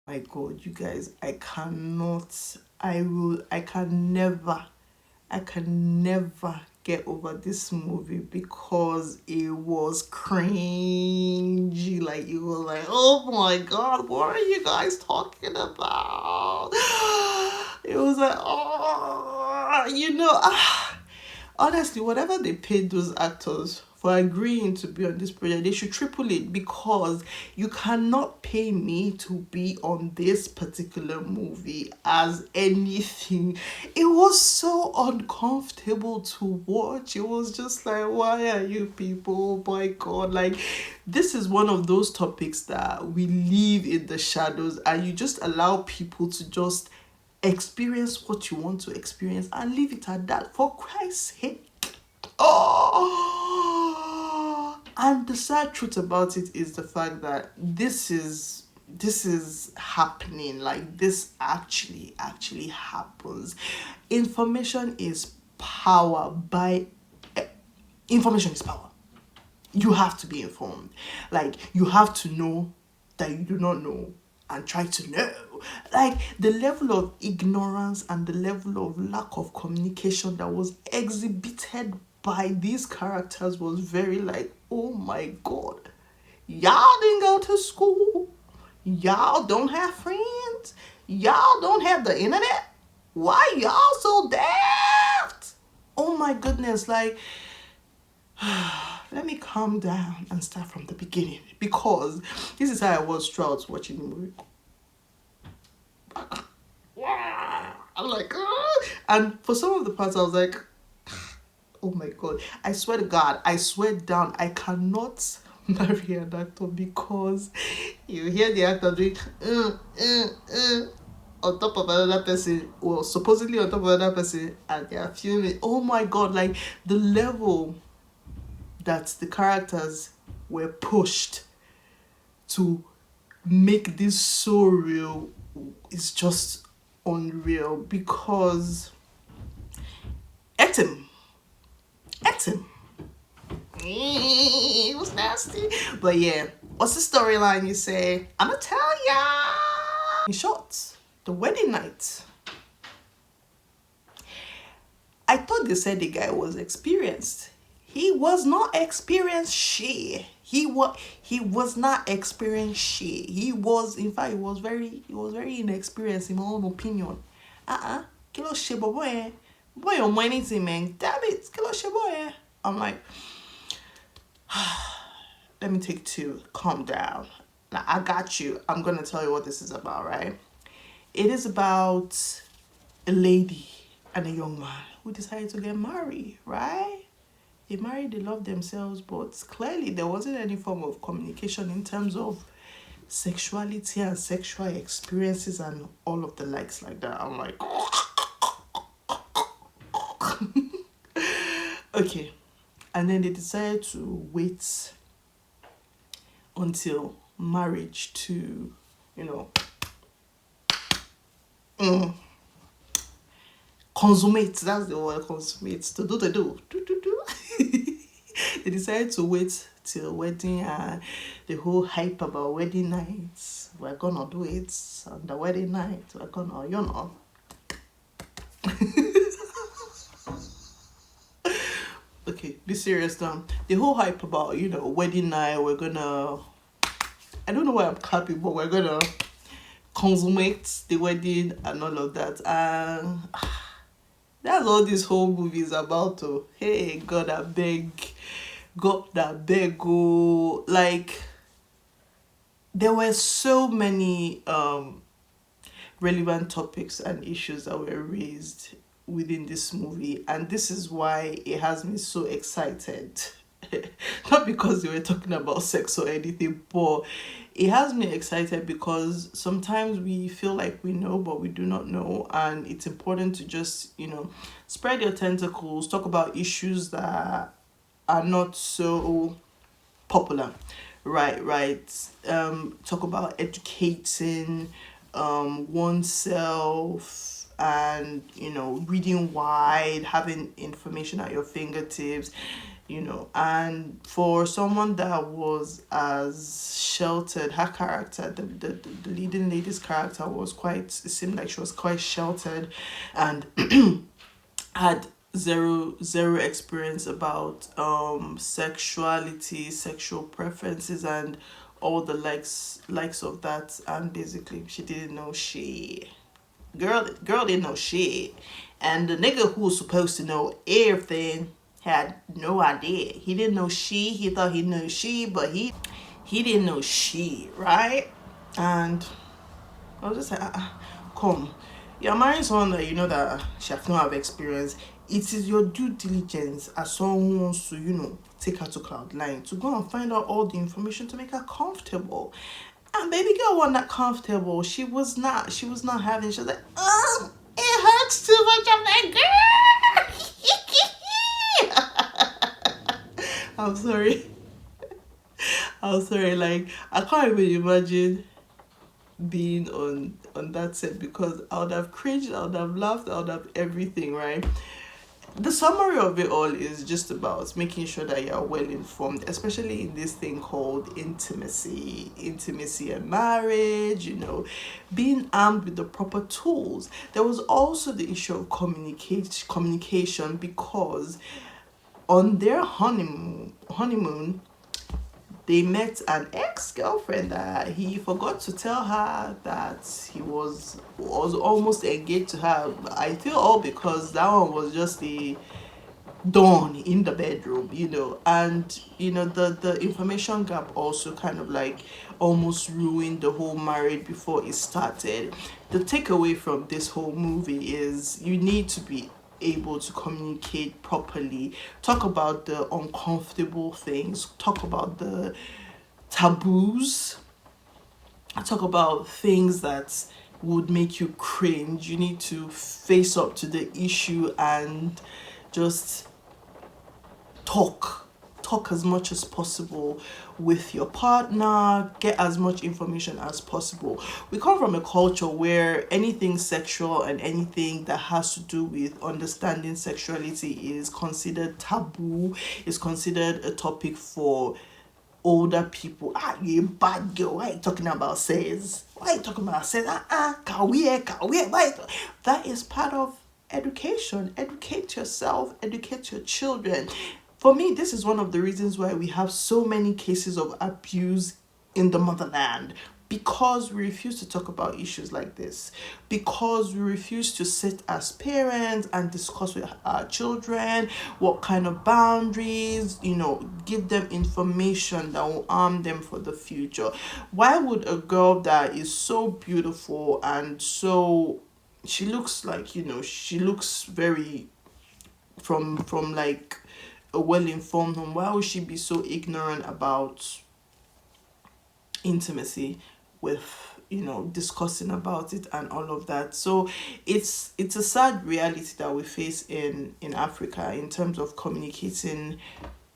My God, you guys, I can never get over this movie because it was cringy. Like, you were like, oh my God, what are you guys talking about? It was like, oh, honestly, whatever they paid those actors for agreeing to be on this project, they should triple it, because you cannot pay me to be on this particular movie as anything. It was so uncomfortable to watch. It was just like, why are you people? Oh my God. Like, this is one of those topics that we leave in the shadows, and you just allow people to just experience what you want to experience and leave it at that, for Christ's sake. Oh, and the sad truth about it is the fact that this is happening. Like, this actually happens. Information is power. Information is power. You have to be informed. Like, you have to know that you do not know and try to know. Like, the level of ignorance and the level of lack of communication that was exhibited by these characters was very like, oh my God. Y'all didn't go to school. Y'all don't have friends. Y'all don't have the internet. Why y'all so daft? Oh my goodness. Like, let me calm down and start from the beginning, because this is how I was throughout watching the movie. I'm like, ah. And for some of the parts, I was like, oh my God. I swear to God, I swear down, I cannot marry an actor, because you hear the actor doing on top of another person, or supposedly on top of another person, and they are filming. Oh my God, like, the level that the characters were pushed to make this so real is just unreal, because Etim, it was nasty. But yeah, what's the storyline, you say? I'ma tell ya. In short, the wedding night, I thought they said the guy was experienced. He was not experienced shit. He was not experienced shit. In fact, he was very inexperienced in my own opinion. Kilo shit, boy. Boy, you're anything, man. Damn it, kilo shit, boy. I'm like, let me take two. Calm down. Now, I got you. I'm gonna tell you what this is about, right? It is about a lady and a young man who decided to get married, right? They married, they loved themselves, but clearly there wasn't any form of communication in terms of sexuality and sexual experiences and all of the likes like that. I'm like, okay. And then they decided to wait until marriage to, you know, consummate. That's the word, consummate. To do the do. They decided to wait till wedding, and the whole hype about wedding nights. We're gonna do it on the wedding night. We're gonna, Okay, be serious now. The whole hype about, wedding night, we're gonna, I don't know why I'm clapping, but we're gonna consummate the wedding and all of that. And that's all this whole movie is about. Oh, hey, God, I beg. God, I beg. Oh, like, there were so many relevant topics and issues that were raised within this movie, and this is why it has me so excited. Not because they were talking about sex or anything, but it has me excited because sometimes we feel like we know but we do not know, and it's important to just, spread your tentacles, talk about issues that are not so popular. Right. Talk about educating oneself, and reading wide, having information at your fingertips, and for someone that was as sheltered, her character, the leading lady's character was quite, it seemed like she was quite sheltered and had zero experience about sexuality, sexual preferences, and all the likes of that. And basically she didn't know shit. Girl didn't know shit. And the nigga who was supposed to know everything had no idea. He didn't know she. He thought he knew she, but he didn't know she, right? And I was just like, come. You're marrying someone that you know that she has not have experience. It is your due diligence as someone who wants to, take her to Cloud9 to go and find out all the information to make her comfortable. And baby girl wasn't that comfortable. She was not having. She was like, oh, it hurts too much. I'm like, girl. I'm sorry. I'm sorry. Like, I can't even imagine being on that set, because I would have cringed, I would have laughed, I would have everything, right? The summary of it all is just about making sure that you're well informed, especially in this thing called intimacy and marriage, being armed with the proper tools. There was also the issue of communication, because on their honeymoon they met an ex-girlfriend that he forgot to tell her that he was almost engaged to her. I feel all because that one was just the dawn in the bedroom, and the information gap also kind of like almost ruined the whole marriage before it started. The takeaway from this whole movie is you need to be able to communicate properly, talk about the uncomfortable things, talk about the taboos, talk about things that would make you cringe. You need to face up to the issue and just talk as much as possible with your partner, get as much information as possible. We come from a culture where anything sexual and anything that has to do with understanding sexuality is considered taboo, is considered a topic for older people. You a bad girl, why are you talking about sex? Why are you talking about sex? That is part of education. Educate yourself, educate your children. For me, this is one of the reasons why we have so many cases of abuse in the motherland, because we refuse to talk about issues like this, because we refuse to sit as parents and discuss with our children what kind of boundaries, give them information that will arm them for the future. Why would a girl that is so beautiful and so, she looks like, she looks very from like a well-informed home, why would she be so ignorant about intimacy with discussing about it and all of that? So it's a sad reality that we face in Africa in terms of communicating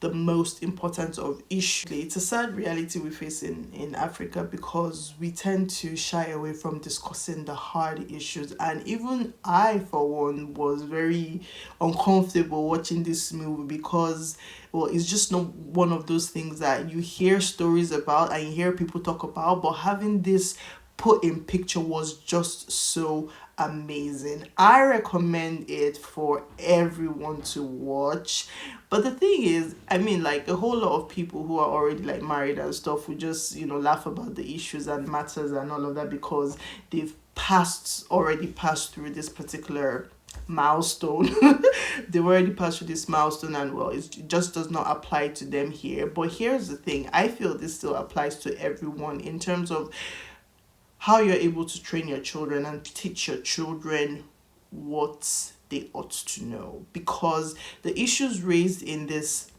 the most important of issues. It's a sad reality we face in Africa, because we tend to shy away from discussing the hard issues. And even I, for one, was very uncomfortable watching this movie, because, well, it's just not one of those things that you hear stories about and you hear people talk about, but having this put in picture was just so amazing. I recommend it for everyone to watch. But the thing is, I mean, like, a whole lot of people who are already like married and stuff would just laugh about the issues and matters and all of that, because they've already passed through this particular milestone. They've already passed through this milestone, and well, it just does not apply to them here. But here's the thing, I feel this still applies to everyone in terms of how you're able to train your children and teach your children what they ought to know, because the issues raised in this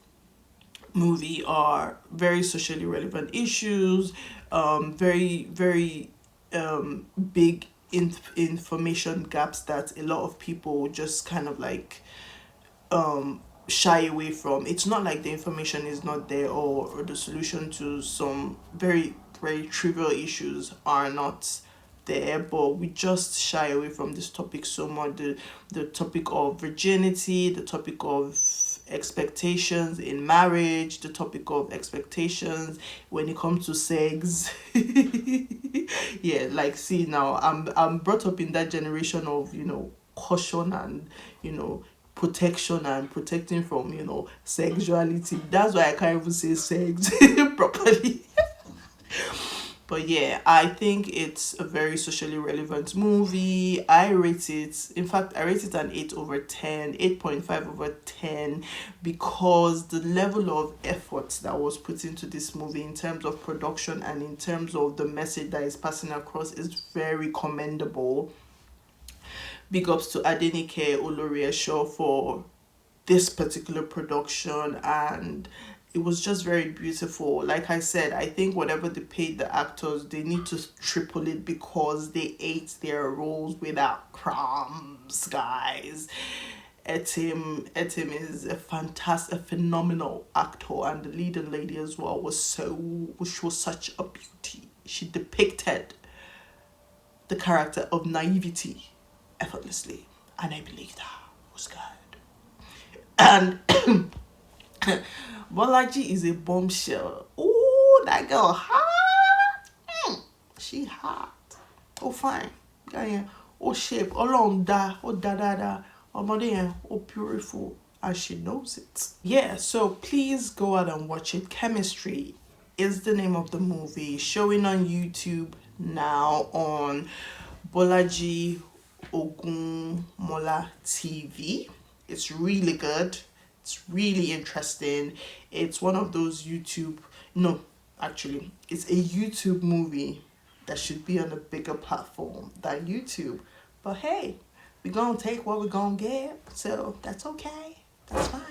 movie are very socially relevant issues, very big information gaps that a lot of people just kind of like shy away from. It's not like the information is not there, or the solution to some very trivial issues are not there, but we just shy away from this topic so much. The topic of virginity, the topic of expectations in marriage, the topic of expectations when it comes to sex. Yeah, like, see, now I'm brought up in that generation of, caution and, protection and protecting from, sexuality. That's why I can't even say sex properly. But yeah, I think it's a very socially relevant movie. I rate it, in fact, I rate it an 8 over 10, 8.5 over 10, because the level of effort that was put into this movie in terms of production and in terms of the message that is passing across is very commendable. Big ups to Adenike Oloriesho for this particular production, and it was just very beautiful. Like I said, I think whatever they paid the actors, they need to triple it because they ate their roles without crumbs, guys. Etim is a phenomenal actor, and the leading lady as well she was such a beauty. She depicted the character of naivety effortlessly, and I believe that was good. And Bolaji is a bombshell. Oh, that girl hot. She hot. Oh, fine. Yeah. Oh, shape. Oh, long da. Oh, da. Oh, mother. Oh, beautiful. And she knows it. Yeah, so please go out and watch it. Chemistry is the name of the movie. Showing on YouTube now on Bolaji Ogunmola TV. It's really good. It's really interesting. It's one of those no, actually, it's a YouTube movie that should be on a bigger platform than YouTube. But hey, we're gonna take what we're gonna get, so that's okay. That's fine.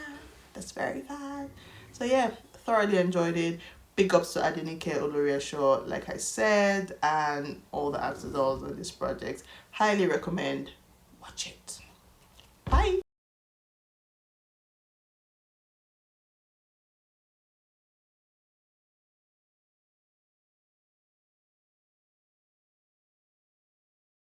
That's very fine. So yeah, thoroughly enjoyed it. Big ups to Adenike Oloriesho, like I said, and all the actors on this project. Highly recommend. Watch it.